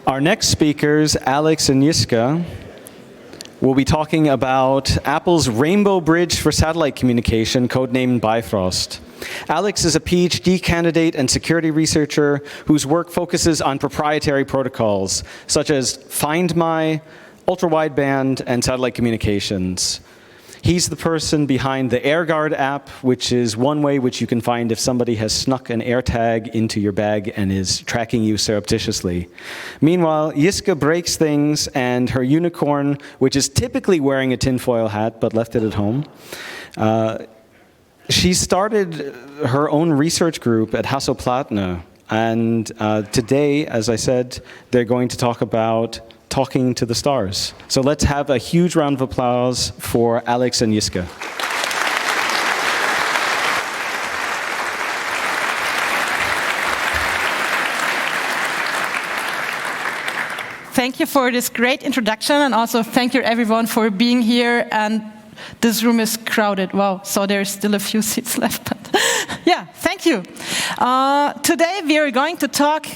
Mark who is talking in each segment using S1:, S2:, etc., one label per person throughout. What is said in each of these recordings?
S1: Our next speakers, Alex and Jiska, will be talking about Apple's Rainbow Bridge for satellite communication, codenamed Bifröst. Alex is a PhD candidate and security researcher whose work focuses on proprietary protocols, such as Find My, ultra-wideband, and satellite communications. He's the person behind the AirGuard app, which is one way which you can find if somebody has snuck an AirTag into your bag and is tracking you surreptitiously. Meanwhile, Jiska breaks things, and her unicorn, which is typically wearing a tinfoil hat but left it at home, she started her own research group at Hasselplattner. And today, as I said, they're going to talk about talking to the stars. So let's have a huge round of applause for Alex and Jiska.
S2: Thank you for this great introduction, and also thank you everyone for being here. And this room is crowded. Wow, so there's still a few seats left. But yeah, thank you. Today we are going to talk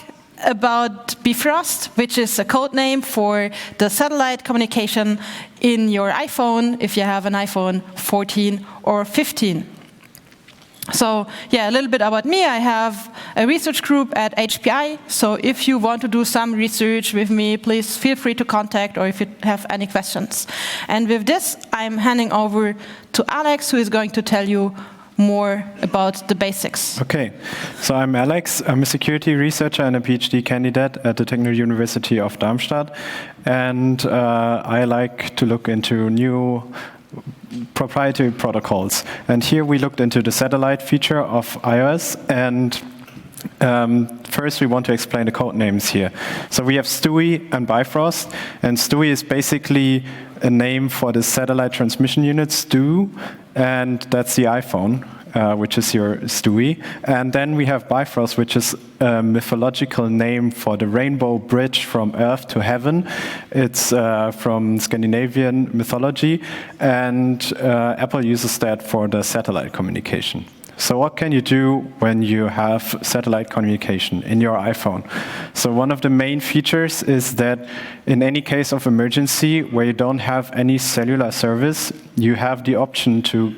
S2: about Bifröst, which is a code name for the satellite communication in your iPhone, if you have an iPhone 14 or 15. So yeah, a little bit about me. I have a research group at HPI, so if you want to do some research with me, please feel free to contact, or if you have any questions. And with this, I'm handing over to Alex, who is going to tell you more about the basics.
S3: Okay, so I'm Alex. I'm a security researcher and a PhD candidate at the Technical University of Darmstadt, and I like to look into new proprietary protocols. And here we looked into the satellite feature of iOS, and first we want to explain the code names here. So we have Stewie and Bifröst, and Stewie is basically a name for the satellite transmission unit, STU, and that's the iPhone, which is your Stewie. And then we have Bifröst, which is a mythological name for the rainbow bridge from Earth to heaven. It's from Scandinavian mythology, and Apple uses that for the satellite communication. So what can you do when you have satellite communication in your iPhone? So one of the main features is that in any case of emergency where you don't have any cellular service, you have the option to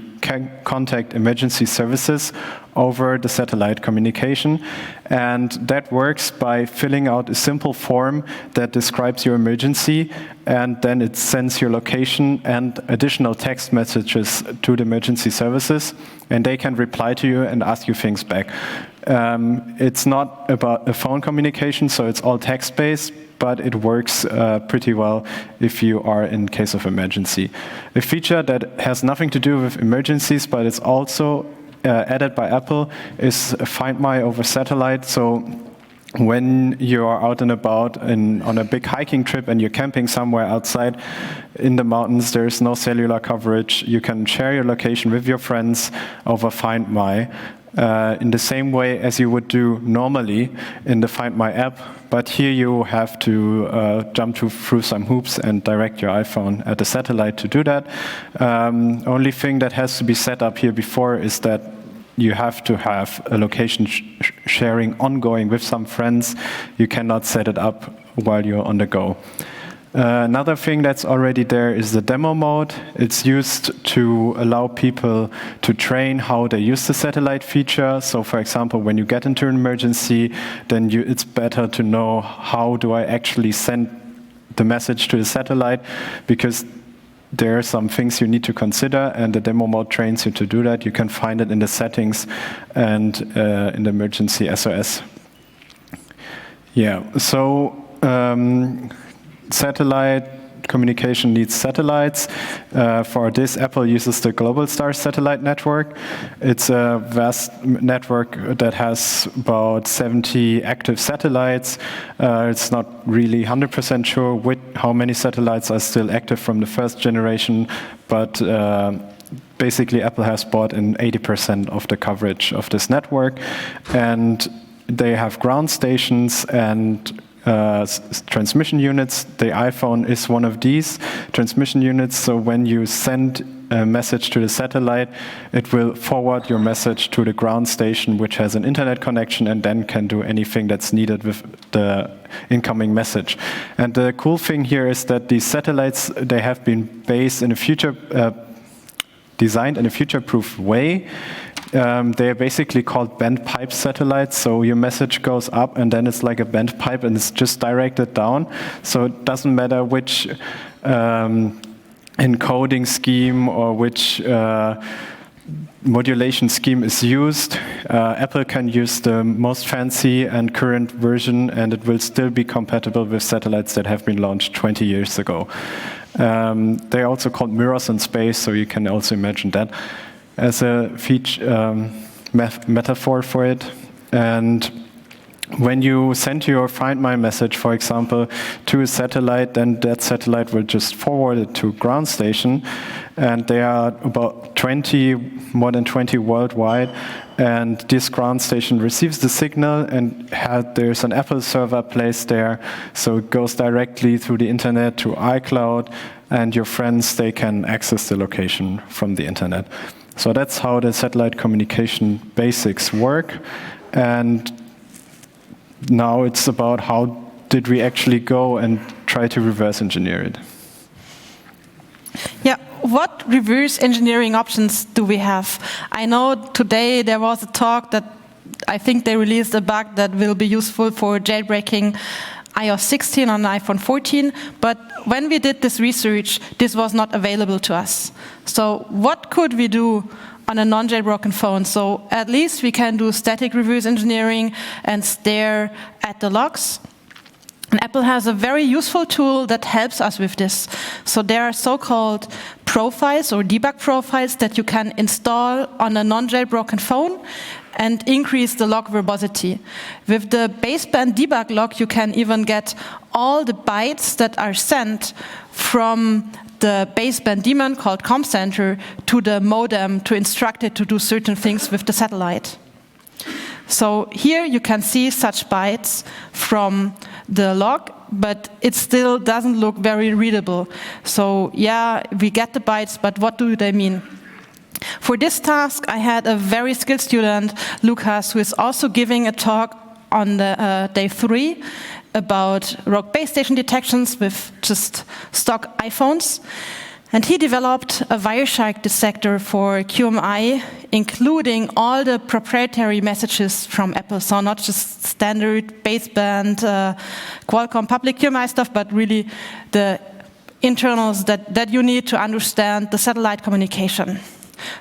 S3: contact emergency services over the satellite communication. And that works by filling out a simple form that describes your emergency, and then it sends your location and additional text messages to the emergency services, and they can reply to you and ask you things back. It's not about a phone communication, so it's all text-based, but it works pretty well if you are in case of emergency. A feature that has nothing to do with emergencies, but it's also added by Apple, is Find My over satellite. So when you are out and about on a big hiking trip and you're camping somewhere outside in the mountains, there's no cellular coverage, you can share your location with your friends over Find My. In the same way as you would do normally in the Find My app, but here you have to jump through some hoops and direct your iPhone at the satellite to do that. Only thing that has to be set up here before is that you have to have a location sharing ongoing with some friends. You cannot set it up while you're on the go. Another thing that's already there is the demo mode. It's used to allow people to train how they use the satellite feature. So for example, when you get into an emergency, then it's better to know how do I actually send the message to the satellite, because there are some things you need to consider, and the demo mode trains you to do that. You can find it in the settings and in the emergency SOS. Yeah, so satellite communication needs satellites. For this, Apple uses the GlobalStar satellite network. It's a vast network that has about 70 active satellites. It's not really 100% sure how many satellites are still active from the first generation, but basically Apple has bought in 80% of the coverage of this network. And they have ground stations and transmission units. The iPhone is one of these transmission units, so when you send a message to the satellite, it will forward your message to the ground station, which has an internet connection and then can do anything that's needed with the incoming message. And the cool thing here is that these satellites, they have been based in a designed in a future-proof way. They are basically called bent pipe satellites, so your message goes up and then it's like a bent pipe and it's just directed down. So it doesn't matter which encoding scheme or which modulation scheme is used. Apple can use the most fancy and current version, and it will still be compatible with satellites that have been launched 20 years ago. They're also called mirrors in space, so you can also imagine that as a metaphor for it. And when you send your Find My message, for example, to a satellite, then that satellite will just forward it to ground station. And there are about more than 20 worldwide. And this ground station receives the signal, and there's an Apple server placed there. So it goes directly through the internet to iCloud, and your friends, they can access the location from the internet. So that's how the satellite communication basics work. And now it's about how did we actually go and try to reverse engineer it.
S2: Yeah, what reverse engineering options do we have? I know today there was a talk that I think they released a bug that will be useful for jailbreaking iOS 16 on iPhone 14, but when we did this research, this was not available to us. So what could we do on a non-jailbroken phone? So at least we can do static reverse engineering and stare at the logs. And Apple has a very useful tool that helps us with this. So there are so-called profiles or debug profiles that you can install on a non-jailbroken phone and increase the log verbosity. With the baseband debug log, you can even get all the bytes that are sent from the baseband daemon called CommCenter to the modem to instruct it to do certain things with the satellite. So here you can see such bytes from the log, but it still doesn't look very readable. So yeah, we get the bytes, but what do they mean? For this task, I had a very skilled student, Lucas, who is also giving a talk on the day 3 about rogue base station detections with just stock iPhones. And he developed a Wireshark dissector for QMI, including all the proprietary messages from Apple. So not just standard baseband, Qualcomm public QMI stuff, but really the internals that you need to understand the satellite communication.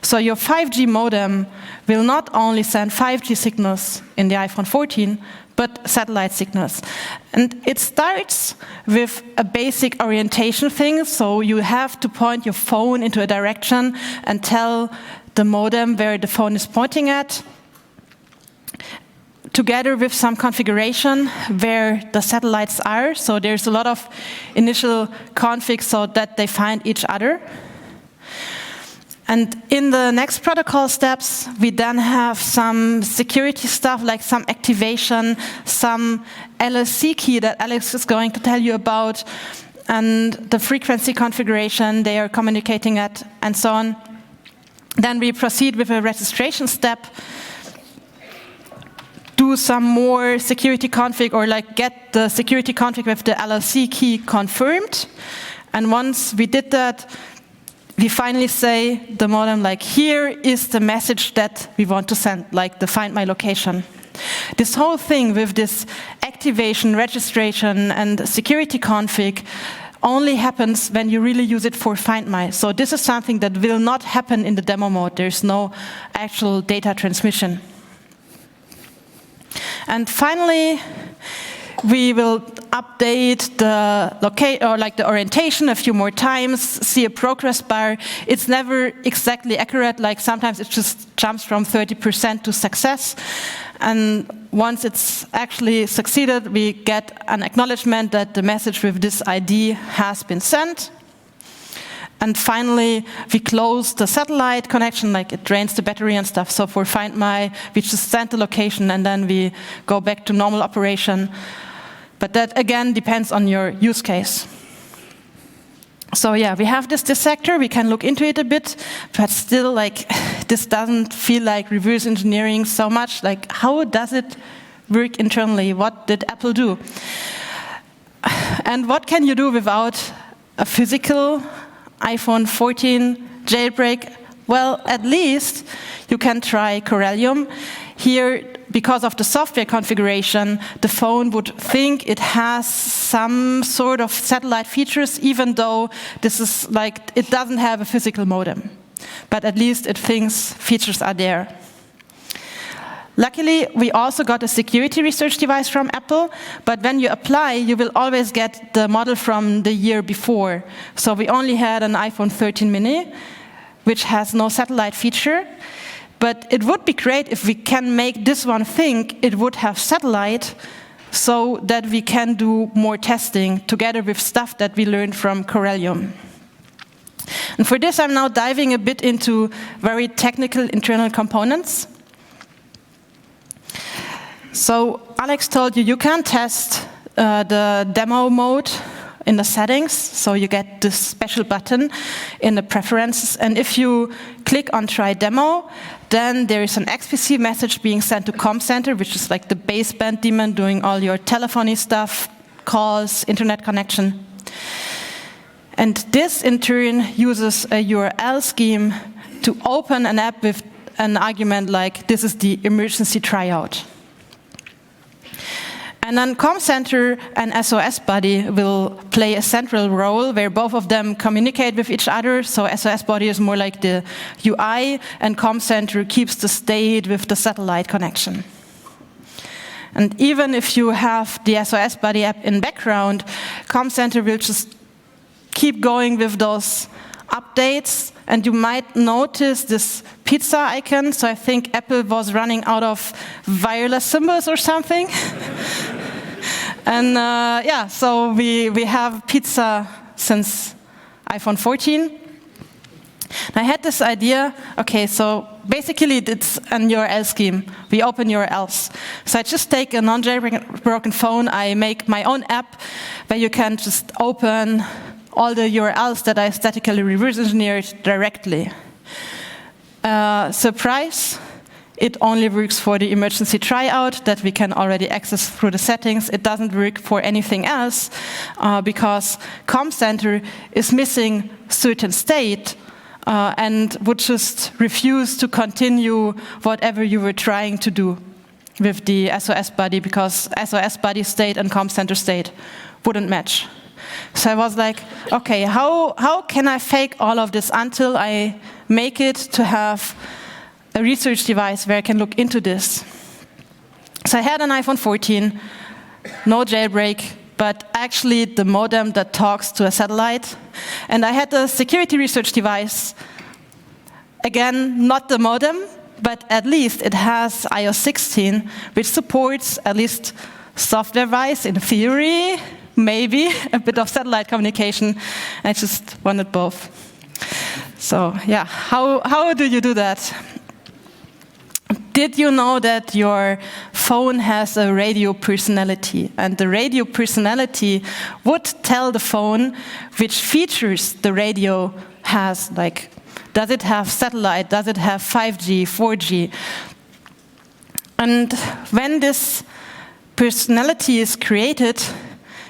S2: So your 5G modem will not only send 5G signals in the iPhone 14, but satellite signals. And it starts with a basic orientation thing, so you have to point your phone into a direction and tell the modem where the phone is pointing at, together with some configuration where the satellites are. So there's a lot of initial configs so that they find each other. And in the next protocol steps, we then have some security stuff, like some activation, some LLC key that Alex is going to tell you about, and the frequency configuration they are communicating at, and so on. Then we proceed with a registration step, do some more security config, or like get the security config with the LLC key confirmed. And once we did that, we finally say the modem, like, here is the message that we want to send, like the find my location. This whole thing with this activation, registration, and security config only happens when you really use it for find my. So this is something that will not happen in the demo mode. There's no actual data transmission. And finally, we will update the orientation a few more times, see a progress bar. It's never exactly accurate, like sometimes it just jumps from 30% to success. And once it's actually succeeded, we get an acknowledgement that the message with this ID has been sent. And finally, we close the satellite connection, like it drains the battery and stuff. So for Find My, we just send the location and then we go back to normal operation. But that, again, depends on your use case. So yeah, we have this dissector. We can look into it a bit, but still, like, this doesn't feel like reverse engineering so much. Like, how does it work internally? What did Apple do? And what can you do without a physical iPhone 14 jailbreak? Well, at least you can try Corellium. Here, because of the software configuration, the phone would think it has some sort of satellite features, even though this is like, it doesn't have a physical modem. But at least it thinks features are there. Luckily, we also got a security research device from Apple, but when you apply, you will always get the model from the year before. So we only had an iPhone 13 mini, which has no satellite feature. But it would be great if we can make this one think it would have satellite, so that we can do more testing together with stuff that we learned from Corellium. And for this, I'm now diving a bit into very technical internal components. So Alex told you can test the demo mode in the settings. So you get this special button in the preferences. And if you click on Try Demo, then there is an XPC message being sent to Com Center, which is like the baseband daemon doing all your telephony stuff, calls, internet connection. And this, in turn, uses a URL scheme to open an app with an argument like, this is the emergency tryout. And then Com Center and SOS Buddy will play a central role where both of them communicate with each other. So SOS Buddy is more like the UI, and Com Center keeps the state with the satellite connection. And even if you have the SOS Buddy app in background, Com Center will just keep going with those updates, and you might notice this pizza icon. So I think Apple was running out of wireless symbols or something. And yeah, so we have pizza since iPhone 14. And I had this idea, okay, so basically it's an URL scheme. We open URLs. So I just take a non-jailbroken phone, I make my own app where you can just open all the URLs that I statically reverse engineered directly. Surprise, it only works for the emergency tryout that we can already access through the settings. It doesn't work for anything else because Com Center is missing certain state and would just refuse to continue whatever you were trying to do with the SOS Buddy, because SOS Buddy state and Com Center state wouldn't match. So I was like, okay, how can I fake all of this until I make it to have a research device where I can look into this? So I had an iPhone 14, no jailbreak, but actually the modem that talks to a satellite. And I had a security research device. Again, not the modem, but at least it has iOS 16, which supports, at least software-wise, in theory, maybe a bit of satellite communication. I just wanted both. So yeah, how do you do that? Did you know that your phone has a radio personality? And the radio personality would tell the phone which features the radio has. Like, does it have satellite? Does it have 5G, 4G? And when this personality is created,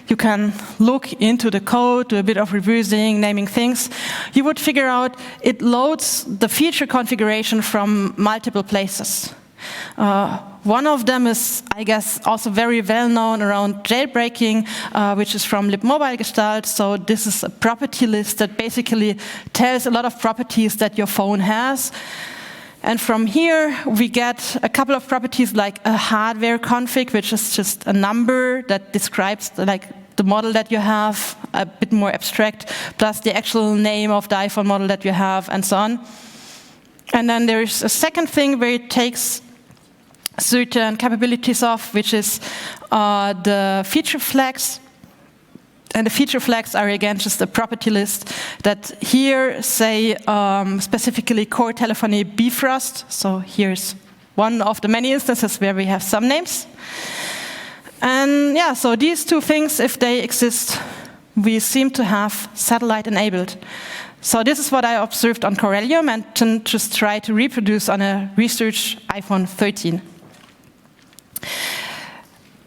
S2: you can look into the code, do a bit of reversing, naming things. You would figure out it loads the feature configuration from multiple places. One of them is, I guess, also very well known around jailbreaking, which is from libmobilegestalt. So this is a property list that basically tells a lot of properties that your phone has. And from here, we get a couple of properties like a hardware config, which is just a number that describes the model that you have, a bit more abstract, plus the actual name of the iPhone model that you have, and so on. And then there's a second thing where it takes certain capabilities off, which is the feature flags. And the feature flags are, again, just a property list that here say specifically core telephony Bifröst. So here's one of the many instances where we have some names. And yeah, so these two things, if they exist, we seem to have satellite enabled. So this is what I observed on Corellium and just try to reproduce on a research iPhone 13.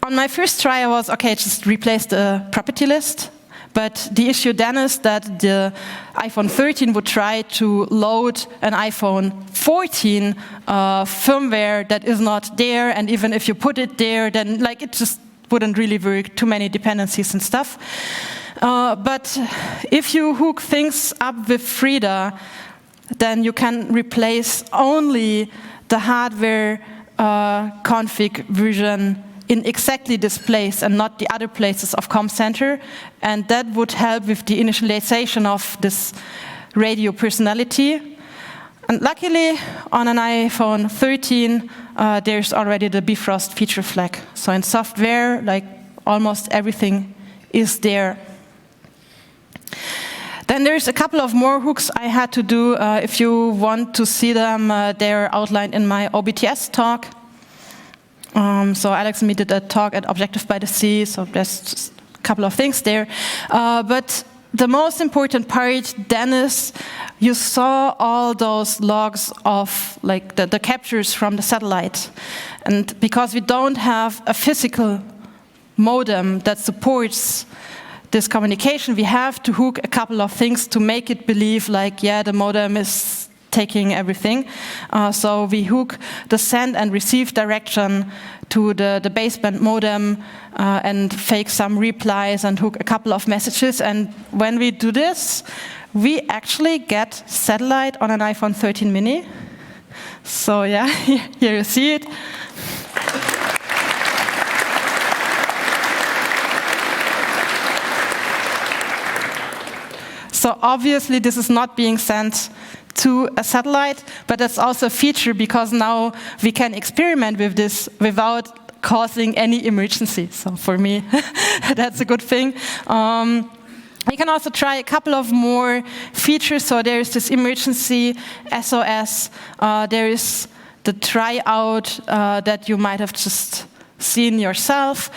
S2: on my first try, I was, okay, just replace the property list. But the issue then is that the iPhone 13 would try to load an iPhone 14 firmware that is not there, and even if you put it there, then like it just wouldn't really work, too many dependencies and stuff. But if you hook things up with Frida, then you can replace only the hardware config version in exactly this place and not the other places of Com Center, and that would help with the initialization of this radio personality. And luckily, on an iPhone 13, there's already the Bifröst feature flag. So in software, like almost everything is there. Then there's a couple of more hooks I had to do. If you want to see them, they're outlined in my OBTS talk. So Alex and me did a talk at Objective by the Sea, so there's just a couple of things there. But the most important part then is you saw all those logs of like the captures from the satellite. And because we don't have a physical modem that supports this communication, we have to hook a couple of things to make it believe like, yeah, the modem is taking everything. So we hook the send and receive direction to the baseband modem and fake some replies and hook a couple of messages. And when we do this, we actually get satellite on an iPhone 13 mini. So yeah, here you see it. So obviously this is not being sent to a satellite, but that's also a feature because now we can experiment with this without causing any emergency. So for me, that's a good thing. We can also try a couple of more features. So there is this emergency SOS. There is the tryout that you might have just seen yourself.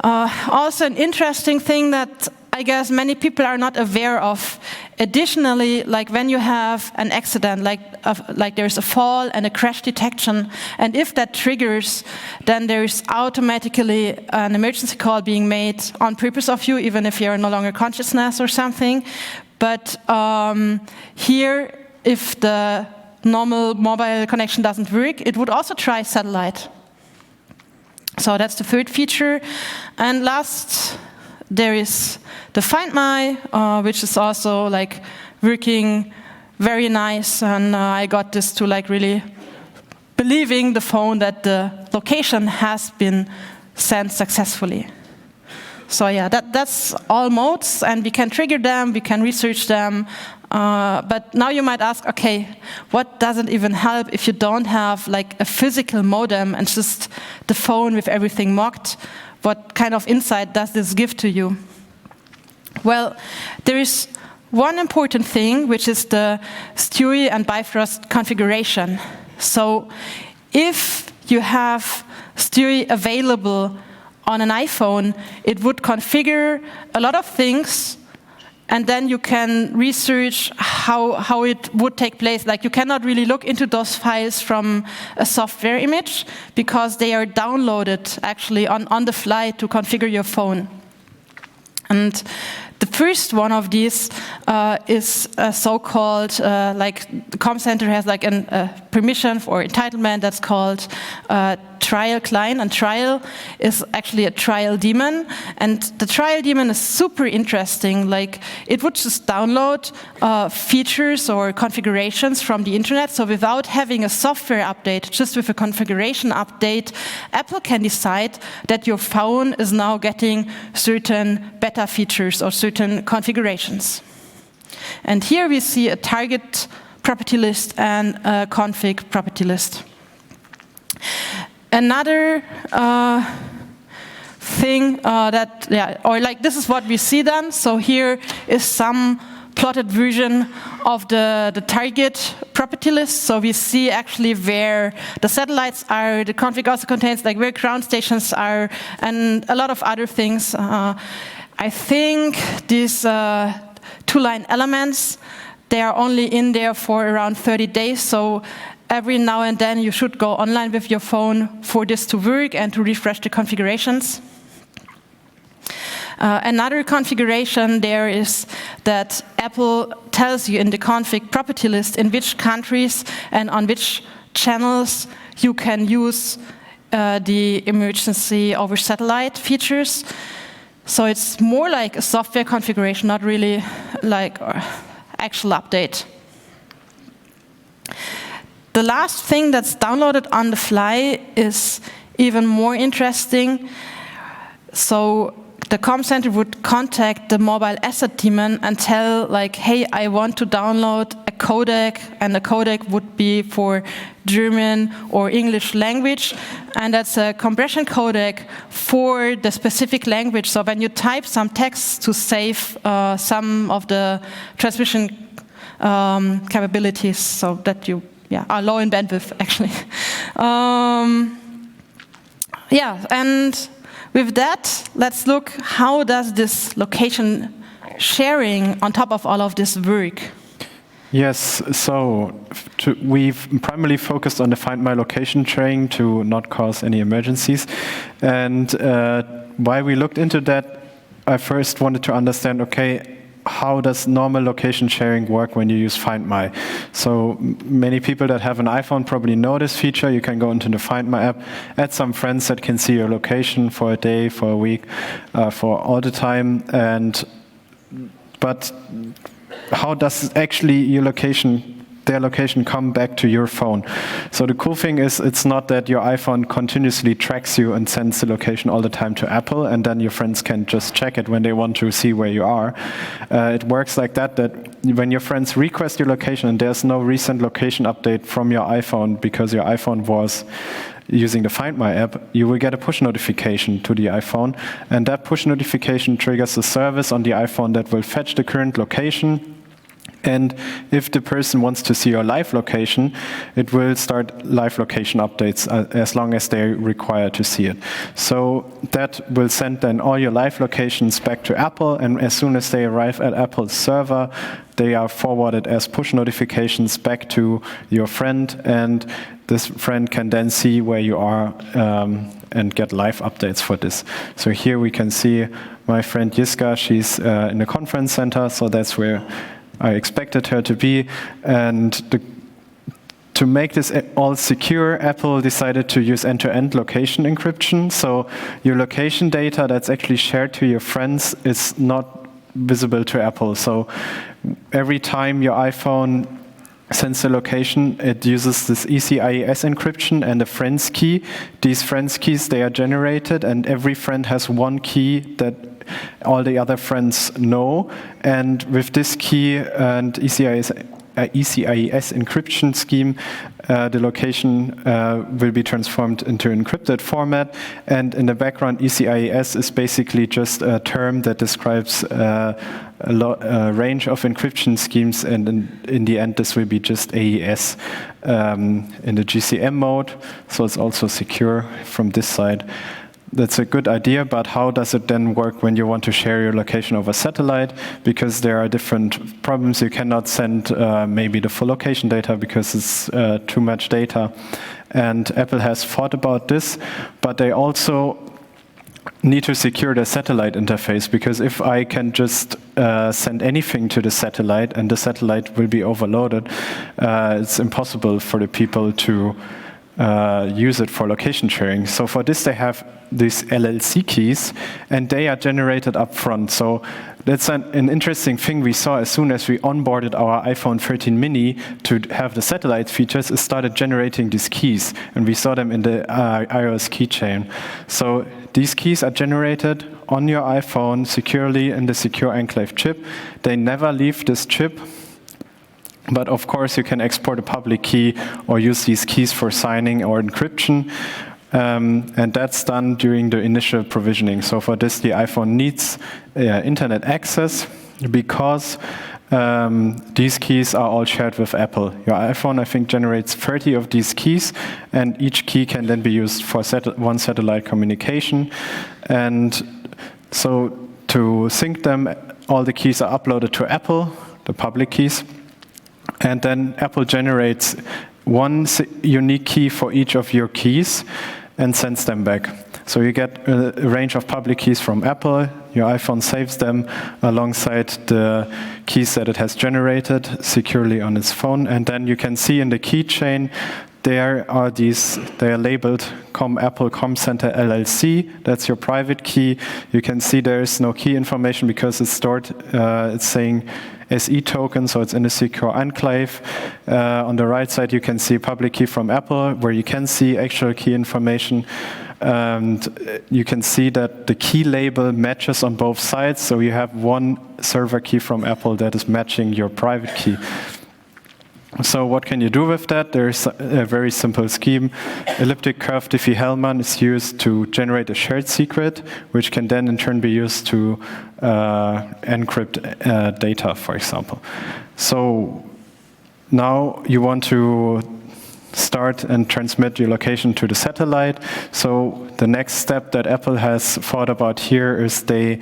S2: Also an interesting thing that I guess many people are not aware of. Additionally, like when you have an accident, like there's a fall and a crash detection, and if that triggers, then there's automatically an emergency call being made on purpose of you, even if you're no longer consciousness or something. But here, if the normal mobile connection doesn't work, it would also try satellite. So that's the third feature. And last, there is the Find My, which is also like working very nice, and I got this to like really believing the phone that the location has been sent successfully. So yeah, that's all modes, and we can trigger them, we can research them, but now you might ask, okay, what doesn't even help if you don't have like a physical modem and just the phone with everything mocked? What kind of insight does this give to you? Well, there is one important thing, which is the Stewie and Bifröst configuration. So if you have Stewie available on an iPhone, it would configure a lot of things, and then you can research how it would take place. Like you cannot really look into those files from a software image because they are downloaded actually on the fly to configure your phone. And the first one of these is a so-called, like the Com Center has like a permission for entitlement that's called trial client, and trial is actually a trial daemon, and the trial daemon is super interesting. Like it would just download features or configurations from the internet, so without having a software update, just with a configuration update, Apple can decide that your phone is now getting certain beta features or certain configurations. And here we see a target property list and a config property list. Another thing this is what we see then. So here is some plotted version of the target property list. So we see actually where the satellites are. The config also contains like where ground stations are and a lot of other things. I think these two-line elements, they are only in there for around 30 days. So every now and then you should go online with your phone for this to work and to refresh the configurations. Another configuration there is that Apple tells you in the config property list in which countries and on which channels you can use the emergency over satellite features. So it's more like a software configuration, not really like an actual update. The last thing that's downloaded on the fly is even more interesting. So the comm center would contact the mobile asset daemon and tell, like, hey, I want to download a codec, and the codec would be for German or English language, and that's a compression codec for the specific language. So when you type some text to save some of the transmission capabilities, so that you are low in bandwidth, actually. And with that, let's look, how does this location sharing on top of all of this work?
S3: Yes, so we've primarily focused on the Find My Location sharing to not cause any emergencies. And while we looked into that, I first wanted to understand, okay, how does normal location sharing work when you use Find My? So many people that have an iPhone probably know this feature. You can go into the Find My app, add some friends that can see your location for a day, for a week, for all the time. But how does actually their location come back to your phone? So the cool thing is, it's not that your iPhone continuously tracks you and sends the location all the time to Apple, and then your friends can just check it when they want to see where you are. It works like that when your friends request your location and there's no recent location update from your iPhone because your iPhone was using the Find My app, you will get a push notification to the iPhone, and that push notification triggers a service on the iPhone that will fetch the current location. And if the person wants to see your live location, it will start live location updates as long as they require to see it. So that will send then all your live locations back to Apple, and as soon as they arrive at Apple's server, they are forwarded as push notifications back to your friend, and this friend can then see where you are and get live updates for this. So here we can see my friend Jiska, she's in the conference center, so that's where I expected her to be, and to make this all secure, Apple decided to use end-to-end location encryption. So your location data that's actually shared to your friends is not visible to Apple. So every time your iPhone sends the location, it uses this ECIES encryption and a friend's key. These friend's keys, they are generated, and every friend has one key that all the other friends know. And with this key and ECIES encryption scheme, the location will be transformed into encrypted format. And in the background, ECIES is basically just a term that describes a range of encryption schemes, and in the end, this will be just AES in the GCM mode, so it's also secure from this side. That's a good idea, but how does it then work when you want to share your location over satellite? Because there are different problems. You cannot send maybe the full location data because it's too much data. And Apple has thought about this, but they also need to secure the satellite interface, because if I can just send anything to the satellite and the satellite will be overloaded, it's impossible for the people to use it for location sharing. So for this, they have these LLC keys, and they are generated up front. So that's an interesting thing we saw as soon as we onboarded our iPhone 13 mini to have the satellite features. It started generating these keys, and we saw them in the iOS keychain. So these keys are generated on your iPhone securely in the Secure Enclave chip. They never leave this chip. But of course, you can export a public key or use these keys for signing or encryption. And that's done during the initial provisioning. So for this, the iPhone needs internet access, because these keys are all shared with Apple. Your iPhone, I think, generates 30 of these keys, and each key can then be used for one satellite communication. And so to sync them, all the keys are uploaded to Apple, the public keys. And then Apple generates one unique key for each of your keys and sends them back. So you get a range of public keys from Apple. Your iPhone saves them alongside the keys that it has generated securely on its phone. And then you can see in the keychain, they are labeled Apple Com Center LLC. That's your private key. You can see there is no key information because it's stored, it's saying SE token, so it's in a secure enclave. On the right side, you can see public key from Apple, where you can see actual key information. And you can see that the key label matches on both sides. So you have one server key from Apple that is matching your private key. So what can you do with that? There's a very simple scheme. Elliptic curve Diffie-Hellman is used to generate a shared secret, which can then in turn be used to encrypt data, for example. So now you want to start and transmit your location to the satellite. So the next step that Apple has thought about here is they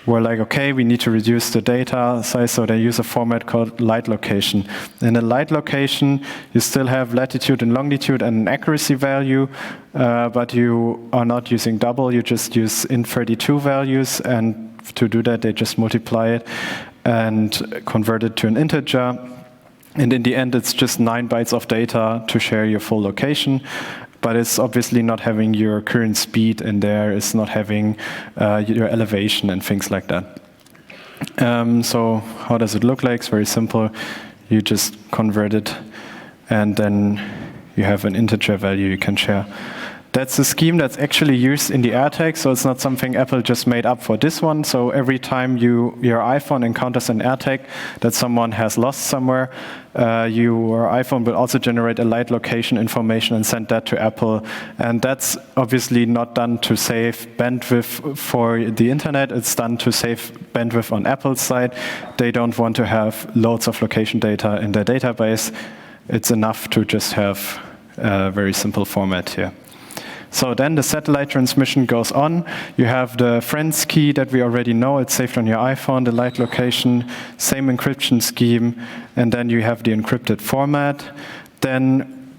S3: were like, okay, we need to reduce the data size, so they use a format called light location. In a light location, you still have latitude and longitude and an accuracy value, but you are not using double, you just use int32 values, and to do that, they just multiply it and convert it to an integer. And in the end, it's just 9 bytes of data to share your full location. But it's obviously not having your current speed in there, it's not having your elevation and things like that. So how does it look like? It's very simple. You just convert it, and then you have an integer value you can share. That's a scheme that's actually used in the AirTag, so it's not something Apple just made up for this one. So every time your iPhone encounters an AirTag that someone has lost somewhere, your iPhone will also generate a light location information and send that to Apple. And that's obviously not done to save bandwidth for the internet, it's done to save bandwidth on Apple's side. They don't want to have loads of location data in their database. It's enough to just have a very simple format here. So then the satellite transmission goes on. You have the friends key that we already know. It's saved on your iPhone, the light location, same encryption scheme, and then you have the encrypted format. Then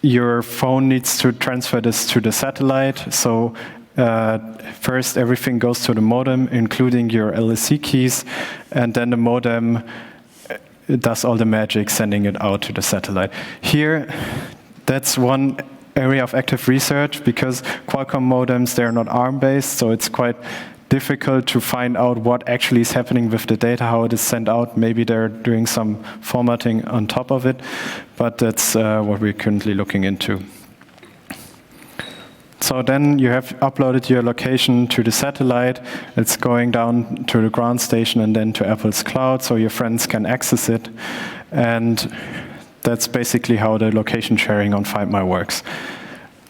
S3: your phone needs to transfer this to the satellite. So first everything goes to the modem, including your LSC keys, and then the modem does all the magic, sending it out to the satellite. Here, that's one area of active research, because Qualcomm modems, they're not ARM-based, so it's quite difficult to find out what actually is happening with the data, how it is sent out. Maybe they're doing some formatting on top of it, but that's what we're currently looking into. So then you have uploaded your location to the satellite. It's going down to the ground station and then to Apple's cloud, so your friends can access it. And that's basically how the location sharing on Find My works.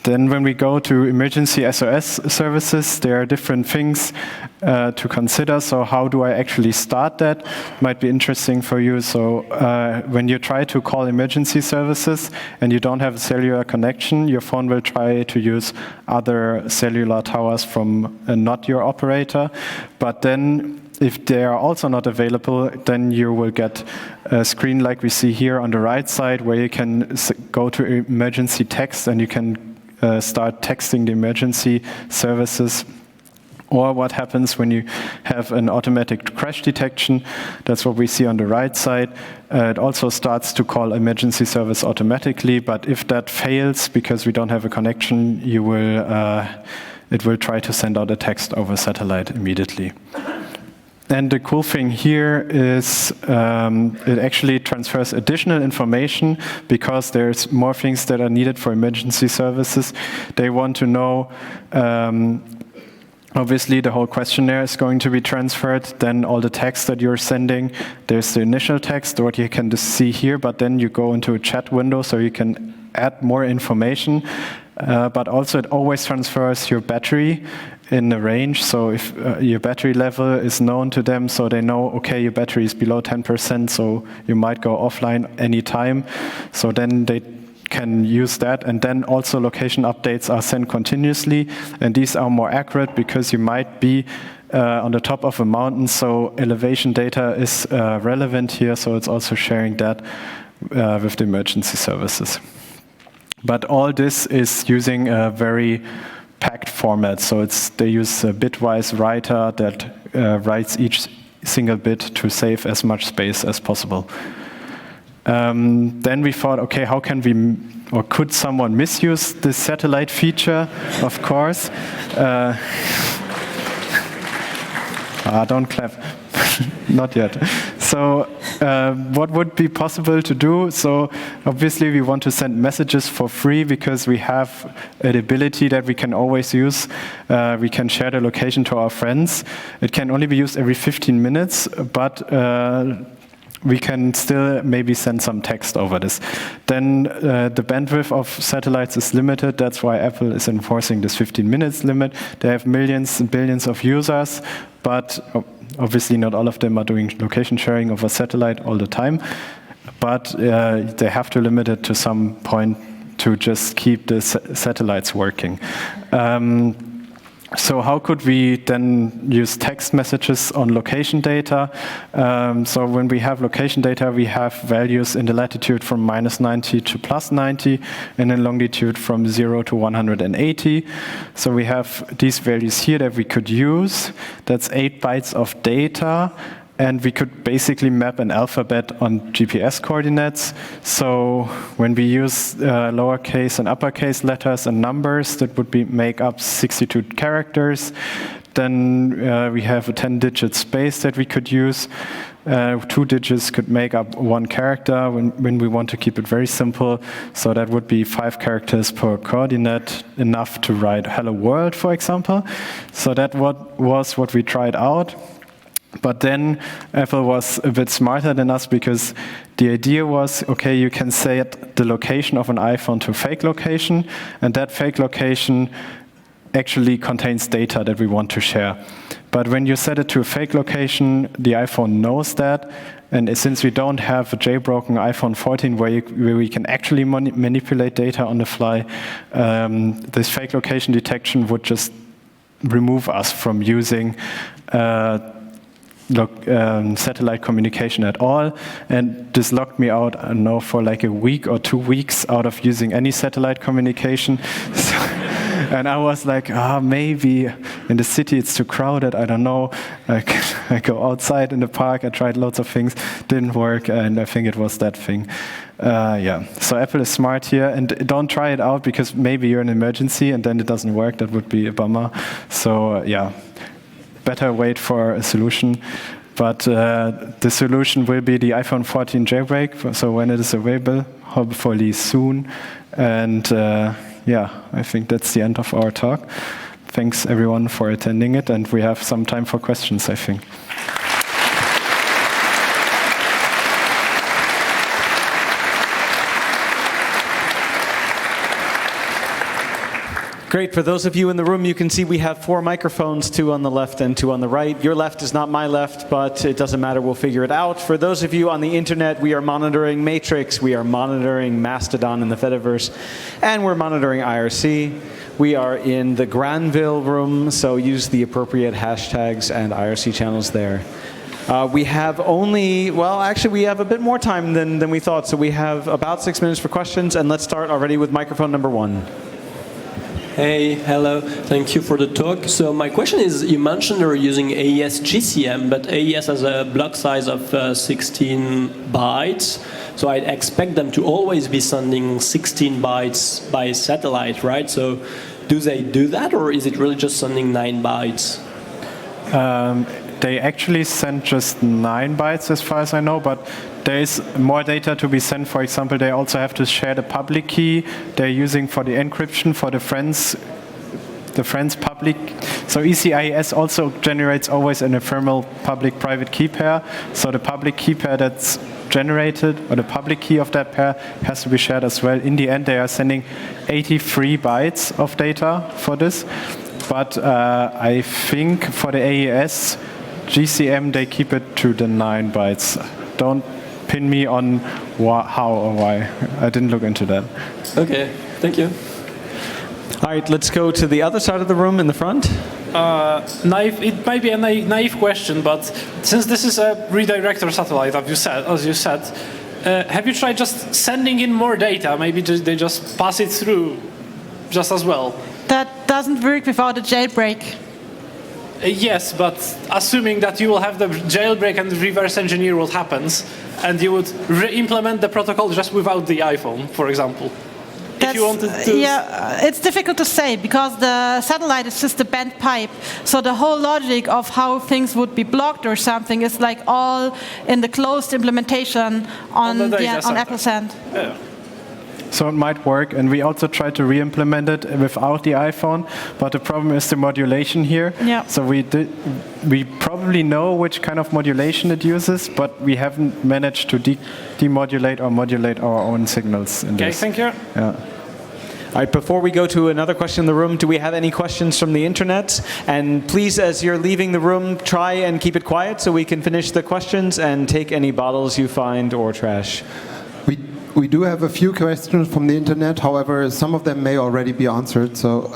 S3: Then when we go to emergency SOS services, there are different things to consider. So how do I actually start that? Might be interesting for you. So when you try to call emergency services and you don't have a cellular connection, your phone will try to use other cellular towers from not your operator. But then if they are also not available, then you will get a screen like we see here on the right side, where you can go to emergency text and you can start texting the emergency services. Or what happens when you have an automatic crash detection. That's what we see on the right side. It also starts to call emergency service automatically, but if that fails because we don't have a connection, it will try to send out a text over satellite immediately. And the cool thing here is it actually transfers additional information, because there's more things that are needed for emergency services. They want to know, obviously the whole questionnaire is going to be transferred, then all the text that you're sending. There's the initial text, what you can just see here, but then you go into a chat window so you can add more information. But also it always transfers your battery in a range. So if your battery level is known to them, so they know, okay, your battery is below 10%, so you might go offline anytime. So then they can use that. And then also location updates are sent continuously. And these are more accurate because you might be on the top of a mountain. So elevation data is relevant here. So it's also sharing that with the emergency services. But all this is using a very packed format. So they use a bitwise writer that writes each single bit to save as much space as possible. Then we thought, okay, how can we, or could someone misuse this satellite feature? Of course. Don't clap. Not yet. So what would be possible to do? So obviously we want to send messages for free because we have an ability that we can always use. We can share the location to our friends. It can only be used every 15 minutes, but we can still maybe send some text over this. Then the bandwidth of satellites is limited. That's why Apple is enforcing this 15 minutes limit. They have millions and billions of users, but obviously not all of them are doing location sharing over satellite all the time. But they have to limit it to some point to just keep the satellites working. So how could we then use text messages on location data? So when we have location data, we have values in the latitude from -90 to +90, and in longitude from 0 to 180. So we have these values here that we could use. That's 8 bytes of data. And we could basically map an alphabet on GPS coordinates. So when we use lowercase and uppercase letters and numbers, that would make up 62 characters. Then we have a 10-digit space that we could use. 2 digits could make up 1 character when we want to keep it very simple. So that would be 5 characters per coordinate, enough to write hello world, for example. So that was what we tried out. But then Apple was a bit smarter than us because the idea was, okay, you can set the location of an iPhone to fake location, and that fake location actually contains data that we want to share. But when you set it to a fake location, the iPhone knows that, and since we don't have a jailbroken iPhone 14 where we can actually manipulate data on the fly, this fake location detection would just remove us from using satellite communication at all, and this locked me out, I don't know, for like a week or 2 weeks out of using any satellite communication. So, and I was like, maybe in the city it's too crowded, I don't know. I go outside in the park, I tried lots of things, didn't work, and I think it was that thing. So Apple is smart here, and don't try it out because maybe you're in an emergency and then it doesn't work, that would be a bummer. So better wait for a solution, but the solution will be the iPhone 14 jailbreak, so when it is available, hopefully soon. And I think that's the end of our talk. Thanks everyone for attending it, and we have some time for questions, I think.
S1: Great. For those of you in the room, you can see we have 4 microphones, 2 on the left and 2 on the right. Your left is not my left, but it doesn't matter. We'll figure it out. For those of you on the internet, we are monitoring Matrix, we are monitoring Mastodon in the Fediverse, and we're monitoring IRC. We are in the Granville room, so use the appropriate hashtags and IRC channels there. We have we have a bit more time than we thought, so we have about 6 minutes for questions, and let's start already with microphone number 1.
S4: Hey, hello. Thank you for the talk. So my question is, you mentioned you're using AES GCM, but AES has a block size of 16 bytes. So I'd expect them to always be sending 16 bytes by satellite, right? So do they do that, or is it really just sending 9 bytes?
S3: They actually send just 9 bytes as far as I know, but there is more data to be sent. For example, they also have to share the public key they're using for the encryption for the friends public. So ECIS also generates always an ephemeral public-private key pair. So the public key pair that's generated, or the public key of that pair, has to be shared as well. In the end, they are sending 83 bytes of data for this. But I think for the AES GCM, they keep it to the 9 bytes. Don't pin me on how or why. I didn't look into that.
S4: Okay, thank you.
S1: All right, let's go to the other side of the room in the front.
S5: It might be a naive question, but since this is a redirector satellite, as you said, have you tried just sending in more data? Maybe they just pass it through just as well.
S2: That doesn't work without a jailbreak.
S5: Yes, but assuming that you will have the jailbreak and the reverse engineer what happens, and you would re-implement the protocol just without the iPhone, for example. If you wanted to...
S2: Yeah, it's difficult to say because the satellite is just a bent pipe. So the whole logic of how things would be blocked or something is like all in the closed implementation on Apple's end.
S5: Yeah.
S3: So it might work, and we also tried to re-implement it without the iPhone, but the problem is the modulation here.
S2: Yeah.
S3: So we probably know which kind of modulation it uses, but we haven't managed to demodulate or modulate our own signals in this.
S5: Okay, thank you.
S3: Yeah.
S1: All right, before we go to another question in the room, do we have any questions from the internet? And please, as you're leaving the room, try and keep it quiet so we can finish the questions and take any bottles you find or trash.
S6: We do have a few questions from the internet, however, some of them may already be answered. So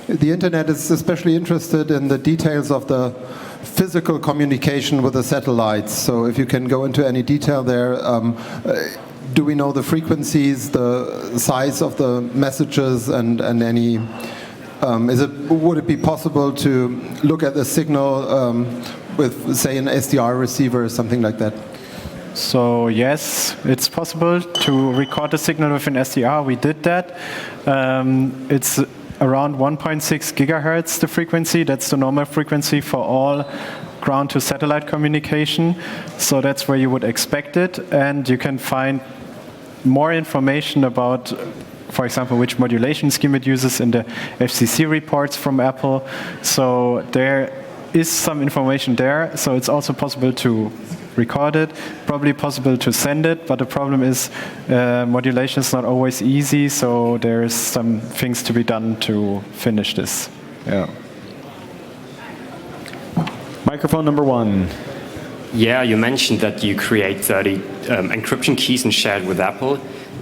S6: the internet is especially interested in the details of the physical communication with the satellites. So if you can go into any detail there, do we know the frequencies, the size of the messages, and any, would it be possible to look at the signal with, say, an SDR receiver or something like that?
S3: So yes, it's possible to record the signal with an SDR. We did that. It's around 1.6 gigahertz, the frequency. That's the normal frequency for all ground to satellite communication. So that's where you would expect it. And you can find more information about, for example, which modulation scheme it uses in the FCC reports from Apple. So there is some information there. So it's also possible to record it, probably possible to send it, but the problem is modulation is not always easy, so there's some things to be done to finish this. Yeah.
S1: Microphone number 1.
S7: Yeah, you mentioned that you create 30 encryption keys and share it with Apple.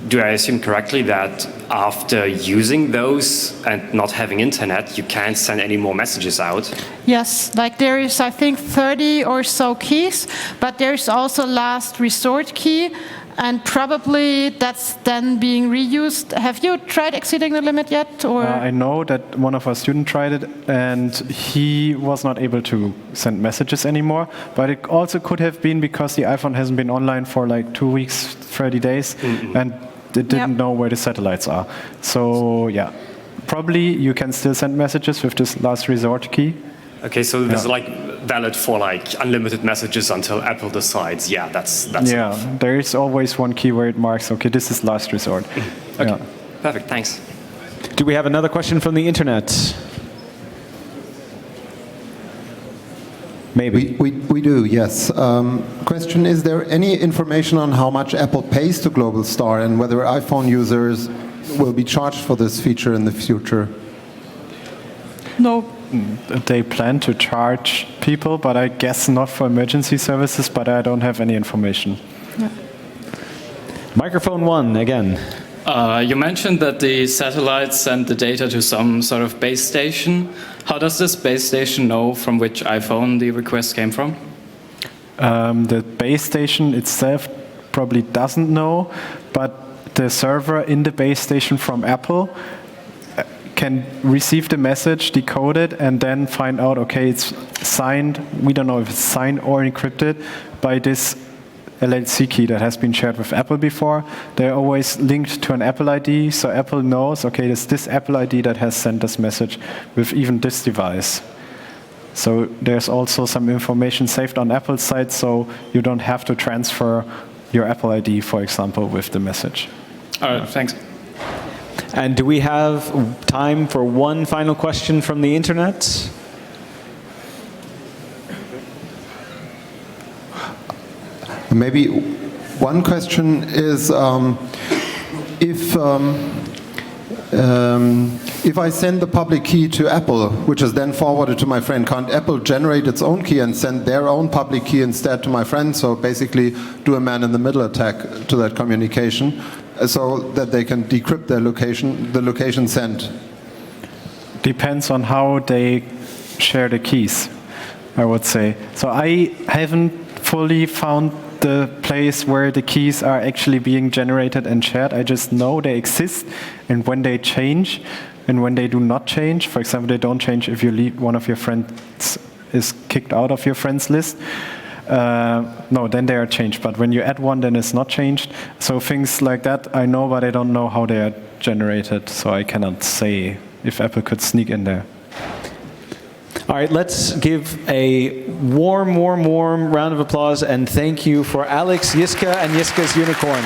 S7: Do I assume correctly that after using those and not having internet, you can't send any more messages out?
S2: Yes, like there is, I think, 30 or so keys, but there's also last resort key, and probably that's then being reused. Have you tried exceeding the limit yet? Or
S3: I know that one of our students tried it, and he was not able to send messages anymore, but it also could have been because the iPhone hasn't been online for like 2 weeks, 30 days, and it didn't know where the satellites are. So yeah, probably you can still send messages with this last resort key.
S7: Okay, so this is like valid for like unlimited messages until Apple decides, yeah, that's
S3: yeah, there is always one key where it marks, okay, this is last resort.
S7: Okay,
S3: yeah.
S7: Perfect, thanks.
S1: Do we have another question from the internet? Maybe.
S6: We do, yes. Question, is there any information on how much Apple pays to GlobalStar and whether iPhone users will be charged for this feature in the future?
S2: no.
S3: They plan to charge people, but I guess not for emergency services, but I don't have any information.
S2: Yeah.
S1: Microphone 1, again.
S8: You mentioned that the satellites send the data to some sort of base station. How does this base station know from which iPhone the request came from?
S3: The base station itself probably doesn't know, but the server in the base station from Apple can receive the message, decode it, and then find out, okay, it's signed, we don't know if it's signed or encrypted by this LLC key that has been shared with Apple before. They're always linked to an Apple ID, so Apple knows, okay, it's this Apple ID that has sent this message with even this device. So there's also some information saved on Apple's side, so you don't have to transfer your Apple ID, for example, with the message.
S8: All right, thanks.
S1: And do we have time for one final question from the internet?
S6: Maybe one question is if I send the public key to Apple, which is then forwarded to my friend, can't Apple generate its own key and send their own public key instead to my friend? So basically do a man-in-the-middle attack to that communication so that they can decrypt their location, the location sent.
S3: Depends on how they share the keys, I would say. So I haven't fully found the place where the keys are actually being generated and shared. I just know they exist, and when they change and when they do not change, for example, they don't change if you leave one of your friends is kicked out of your friends list. No, then they are changed. But when you add one, then it's not changed. So things like that I know, but I don't know how they are generated. So I cannot say if Apple could sneak in there.
S1: All right, let's give a warm round of applause and thank you for Alex, Jiska, and Jiska's unicorn.